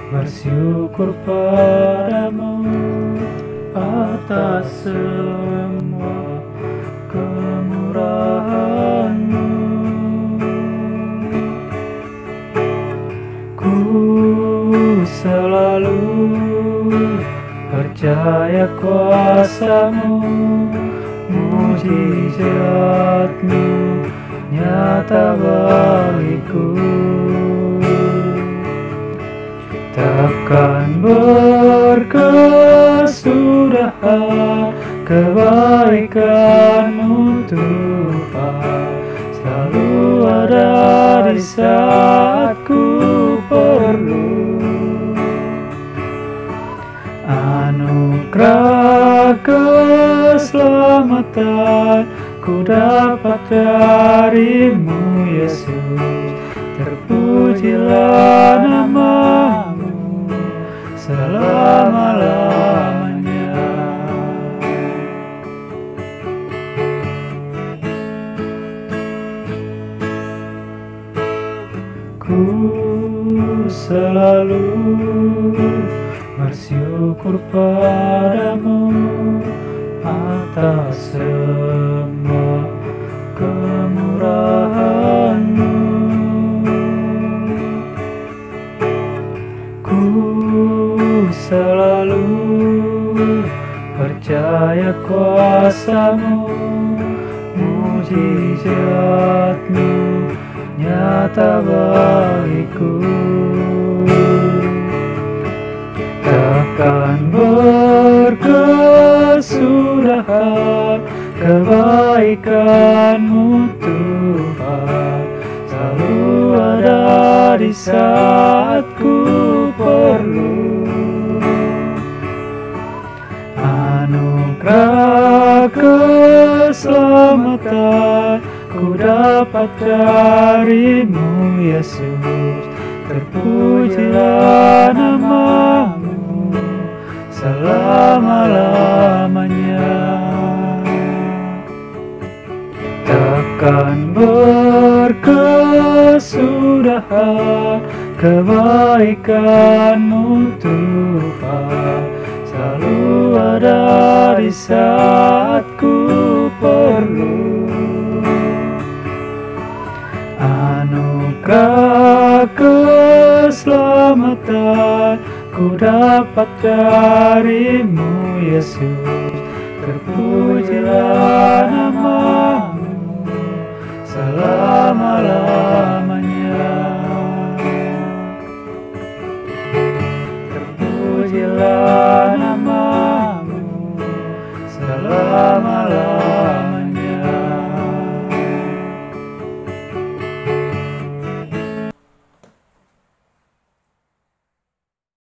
Bersyukur padamu atas semua kemurahan-Mu. Ku selalu percaya kuasa-Mu, mujizat-Mu nyata bagiku. Takkan berkesudahan kebaikan-Mu Tuhan, selalu ada di saat ku perlu. Anugerah keselamatan ku dapat dari-Mu Yesus, terpujilah nama-Mu selama-lamanya. Ku selalu bersyukur padamu atas semua kemurahan-Mu. Ku selalu percaya kuasa-Mu, mujizat-Mu nyata bagiku. Takkan berkesudahan kebaikan-Mu Tuhan, selalu ada di saat ku perlu. Anugerah keselamatan ku dapat dari-Mu Yesus, terpujilah nama-Mu selama-lamanya. Takkan berkesudahan kebaikan-Mu Tuhan, selalu ada di saat ku perlu. Anugerah keselamatan ku dapat dari-Mu Yesus, terpujilah nama-Mu selama-lamanya. Terpujilah